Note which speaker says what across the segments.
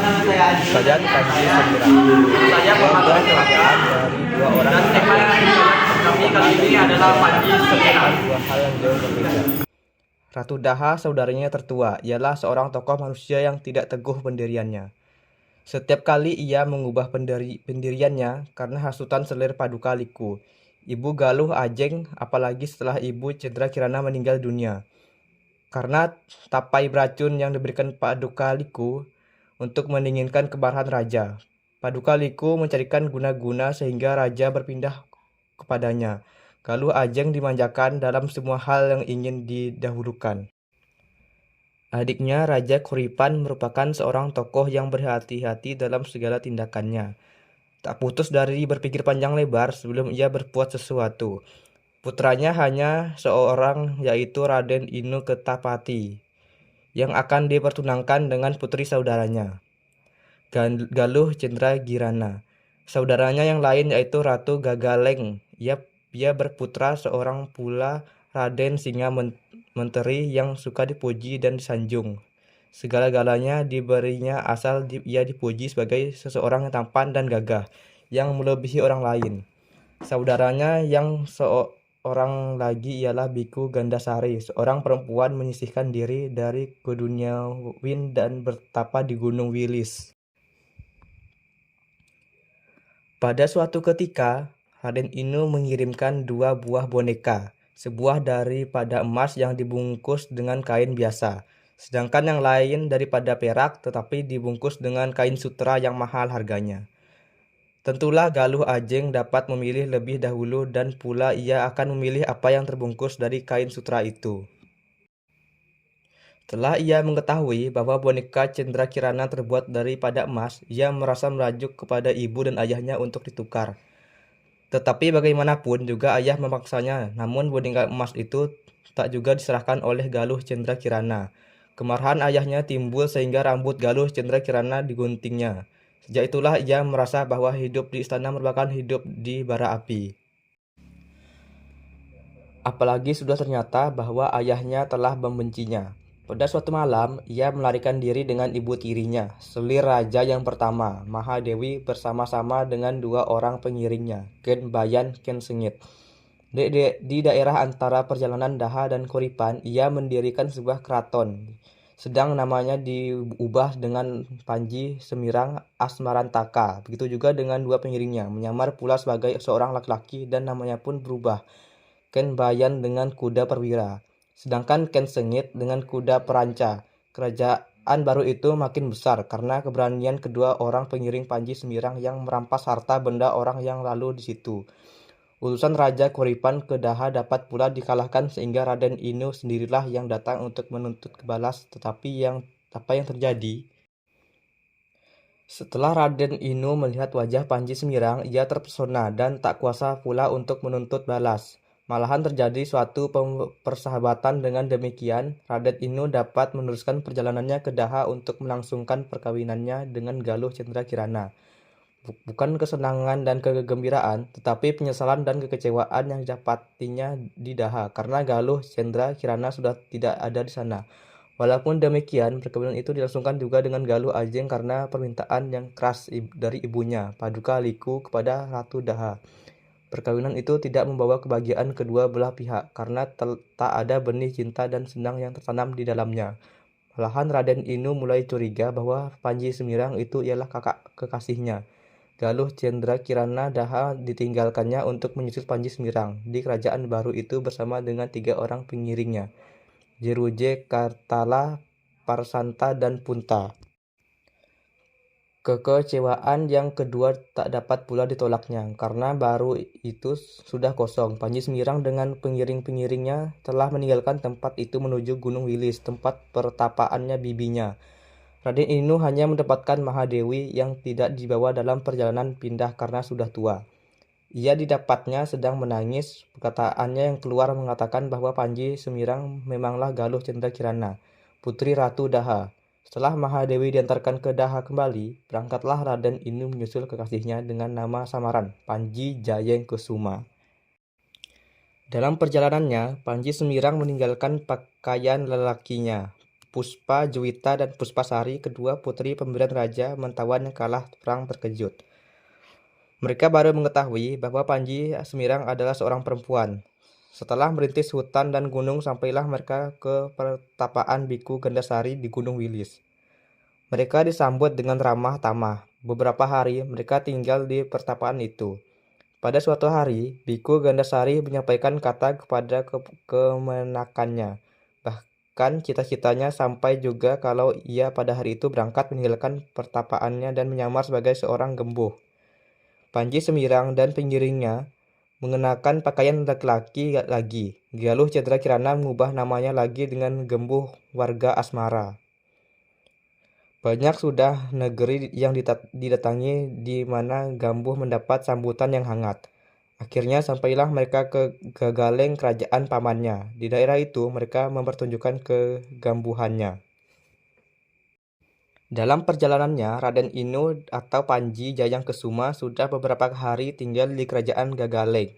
Speaker 1: Saya Panji Semirang.
Speaker 2: Saya
Speaker 1: Keluarga
Speaker 2: pemantau
Speaker 1: celakaan dari dua orang
Speaker 2: dan tema kami kali ini adalah Panji Semirang.
Speaker 1: dua hal yang jauh berbeda. Ratu Daha, saudaranya tertua, ialah seorang tokoh manusia yang tidak teguh pendiriannya. Setiap kali ia mengubah pendiriannya karena hasutan selir Paduka Liku, Ibu Galuh Ajeng, apalagi setelah Ibu Cendra Kirana meninggal dunia. Karena tapai beracun yang diberikan Paduka Liku untuk mendinginkan kemarahan raja, Paduka Liku mencarikan guna-guna sehingga raja berpindah kepadanya. Galuh Ajeng dimanjakan dalam semua hal yang ingin didahulukan. Adiknya Raja Kuripan merupakan seorang tokoh yang berhati-hati dalam segala tindakannya. Tak putus dari berpikir panjang lebar sebelum ia berbuat sesuatu. Putranya hanya seorang, yaitu Raden Inu Ketapati, yang akan dipertunangkan dengan putri saudaranya, Galuh Cendra Kirana. Saudaranya yang lain yaitu Ratu Gagaleng. Ia berputra seorang pula, Raden Singa Menteri, yang suka dipuji dan disanjung. Segala-galanya diberinya asal ia dipuji sebagai seseorang yang tampan dan gagah, yang melebihi orang lain. Saudaranya yang seorang lagi ialah Biku Gandasari, seorang perempuan menyisihkan diri dari keduniawian dan bertapa di Gunung Wilis. Pada suatu ketika, Raden Inu mengirimkan dua buah boneka, sebuah daripada emas yang dibungkus dengan kain biasa, sedangkan yang lain daripada perak tetapi dibungkus dengan kain sutra yang mahal harganya. Tentulah Galuh Ajeng dapat memilih lebih dahulu dan pula ia akan memilih apa yang terbungkus dari kain sutra itu. Setelah ia mengetahui bahwa boneka Cendra Kirana terbuat daripada emas, ia merasa merajuk kepada ibu dan ayahnya untuk ditukar. Tetapi bagaimanapun juga ayah memaksanya, namun boneka emas itu tak juga diserahkan oleh Galuh Cendra Kirana. Kemarahan ayahnya timbul sehingga rambut Galuh Cendra Kirana diguntingnya. Sejak itulah ia merasa bahwa hidup di istana merupakan hidup di bara api. Apalagi sudah ternyata bahwa ayahnya telah membencinya. Pada suatu malam, ia melarikan diri dengan ibu tirinya, selir raja yang pertama, Mahadewi, bersama-sama dengan dua orang pengiringnya, Ken Bayan, Ken Sengit. Di daerah antara perjalanan Daha dan Kuripan, ia mendirikan sebuah keraton, sedang namanya diubah dengan Panji Semirang Asmarantaka. Begitu juga dengan dua pengiringnya, menyamar pula sebagai seorang laki-laki dan namanya pun berubah, Ken Bayan dengan kuda perwira, sedangkan Ken Sengit dengan kuda peranca. Kerajaan baru itu makin besar karena keberanian kedua orang pengiring Panji Semirang yang merampas harta benda orang yang lalu di situ. Utusan Raja Kuripan ke Daha dapat pula dikalahkan sehingga Raden Inu sendirilah yang datang untuk menuntut balas. Tetapi apa yang terjadi? Setelah Raden Inu melihat wajah Panji Semirang, ia terpesona dan tak kuasa pula untuk menuntut balas. Malahan terjadi suatu persahabatan. Dengan demikian, Raden Inu dapat meneruskan perjalanannya ke Daha untuk melangsungkan perkawinannya dengan Galuh Cendra Kirana. Bukan kesenangan dan kegembiraan, tetapi penyesalan dan kekecewaan yang didapatinya di Daha, karena Galuh Cendra Kirana sudah tidak ada di sana. Walaupun demikian, perkawinan itu dilangsungkan juga dengan Galuh Ajeng karena permintaan yang keras dari ibunya, Paduka Liku, kepada Ratu Daha. Perkawinan itu tidak membawa kebahagiaan kedua belah pihak, karena tak ada benih cinta dan senang yang tertanam di dalamnya. Malahan Raden Inu mulai curiga bahwa Panji Semirang itu ialah kakak kekasihnya, Galuh Cendra Kirana. Daha ditinggalkannya untuk menyusul Panji Semirang di kerajaan baru itu bersama dengan 3 orang pengiringnya, Jeruje, Kartala, Parsanta, dan Punta. Kekecewaan yang kedua tak dapat pula ditolaknya, karena baru itu sudah kosong. Panji Semirang dengan pengiring-pengiringnya telah meninggalkan tempat itu menuju Gunung Wilis, tempat pertapaannya bibinya. Raden Inu hanya mendapatkan Mahadewi yang tidak dibawa dalam perjalanan pindah karena sudah tua. Ia didapatnya sedang menangis. Perkataannya yang keluar mengatakan bahwa Panji Semirang memanglah Galuh Cendra Kirana, putri Ratu Daha. Setelah Mahadewi diantarkan ke Daha kembali, berangkatlah Raden Inu menyusul kekasihnya dengan nama samaran, Panji Jayeng Kusuma. Dalam perjalanannya, Panji Semirang meninggalkan pakaian lelakinya, Puspa Juwita dan Puspasari, kedua putri pemberian Raja Mentawan yang kalah perang terkejut. Mereka baru mengetahui bahwa Panji Semirang adalah seorang perempuan. Setelah merintis hutan dan gunung, sampailah mereka ke pertapaan Biku Gandasari di Gunung Wilis. Mereka disambut dengan ramah tamah. Beberapa hari mereka tinggal di pertapaan itu. Pada suatu hari, Biku Gandasari menyampaikan kata kepada kemenakannya. Bahkan cita-citanya sampai juga kalau ia pada hari itu berangkat meninggalkan pertapaannya dan menyamar sebagai seorang gembuh. Panji Semirang dan pengiringnya mengenakan pakaian laki-laki lagi. Galuh Cendrakirana mengubah namanya lagi dengan Gembuh Warga Asmara. Banyak sudah negeri yang didatangi di mana Gambuh mendapat sambutan yang hangat. Akhirnya sampailah mereka ke Gagaleng, kerajaan pamannya. Di daerah itu mereka mempertunjukkan kegambuhannya. Dalam perjalanannya, Raden Inu atau Panji Jayangkesuma sudah beberapa hari tinggal di kerajaan Gagaleng.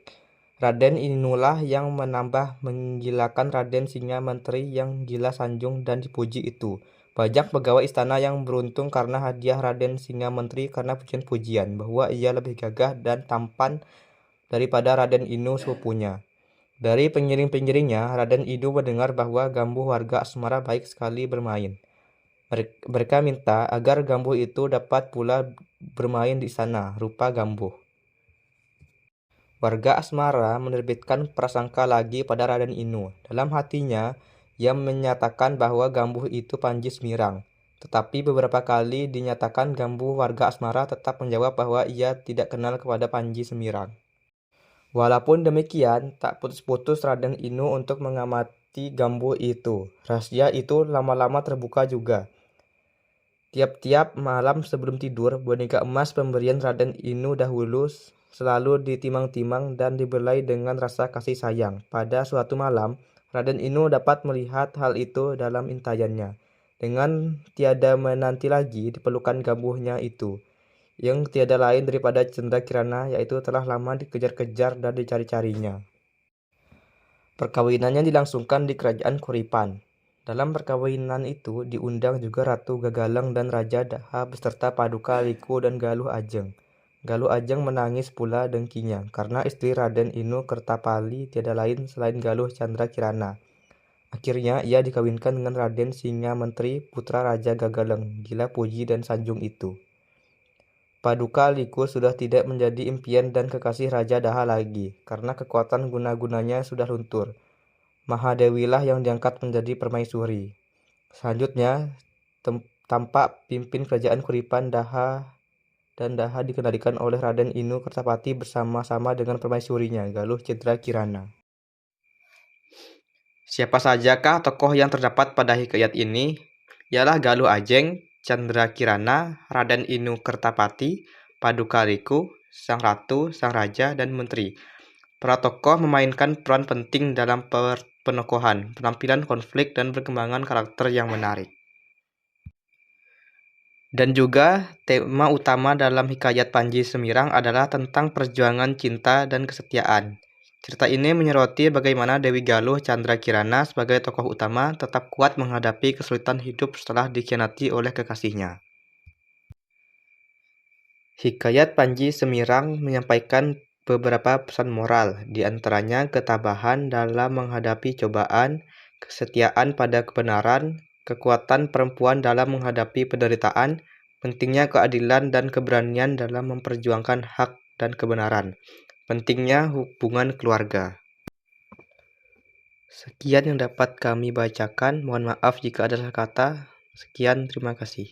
Speaker 1: Raden Inulah yang menambah menggilakan Raden Singa Menteri yang gila sanjung dan dipuji itu. Banyak pegawai istana yang beruntung karena hadiah Raden Singa Menteri karena pujian-pujian bahwa ia lebih gagah dan tampan daripada Raden Inu sepupunya. Dari pengiring-pengiringnya, Raden Inu mendengar bahwa Gambuh warga Asmara baik sekali bermain. Mereka minta agar Gambuh itu dapat pula bermain di sana, rupa Gambuh. Warga Asmara menerbitkan prasangka lagi pada Raden Inu. Dalam hatinya, ia menyatakan bahwa Gambuh itu Panji Semirang. Tetapi beberapa kali dinyatakan Gambuh warga Asmara tetap menjawab bahwa ia tidak kenal kepada Panji Semirang. Walaupun demikian, tak putus-putus Raden Inu untuk mengamati Gambuh itu. Rahasia itu lama-lama terbuka juga. Tiap-tiap malam sebelum tidur, boneka emas pemberian Raden Inu dahulu selalu ditimang-timang dan dibelai dengan rasa kasih sayang. Pada suatu malam, Raden Inu dapat melihat hal itu dalam intayannya. Dengan tiada menanti lagi dipelukan Gambuhnya itu, yang tiada lain daripada Cendrakirana, yaitu telah lama dikejar-kejar dan dicari-carinya. Perkawinannya dilangsungkan di kerajaan Kuripan. Dalam perkawinan itu diundang juga Ratu Gagaleng dan Raja Daha beserta Paduka Liku dan Galuh Ajeng. Galuh Ajeng menangis pula dengkinya karena istri Raden Inu Kertapali tiada lain selain Galuh Cendrakirana. Akhirnya ia dikawinkan dengan Raden Singa Menteri, putra Raja Gagaleng, gila puji dan sanjung itu. Paduka Liku sudah tidak menjadi impian dan kekasih Raja Daha lagi karena kekuatan guna-gunanya sudah luntur. Mahadewilah yang diangkat menjadi permaisuri. Selanjutnya, tampak pimpin kerajaan Kuripan Daha dikendalikan oleh Raden Inu Kertapati bersama-sama dengan permaisurinya, Galuh Cendrakirana. Siapa sajakah tokoh yang terdapat pada hikayat ini? Ialah Galuh Ajeng, Cendrakirana, Raden Inu Kertapati, Paduka Liku, Sang Ratu, Sang Raja, dan Menteri. Para tokoh memainkan peran penting dalam penokohan, penampilan konflik, dan perkembangan karakter yang menarik. Dan juga tema utama dalam hikayat Panji Semirang adalah tentang perjuangan cinta dan kesetiaan. Cerita ini menyoroti bagaimana Dewi Galuh Cendrakirana sebagai tokoh utama tetap kuat menghadapi kesulitan hidup setelah dikhianati oleh kekasihnya. Hikayat Panji Semirang menyampaikan beberapa pesan moral, di antaranya ketabahan dalam menghadapi cobaan, kesetiaan pada kebenaran, kekuatan perempuan dalam menghadapi penderitaan, pentingnya keadilan dan keberanian dalam memperjuangkan hak dan kebenaran, pentingnya hubungan keluarga. Sekian yang dapat kami bacakan, mohon maaf jika ada salah kata. Sekian, terima kasih.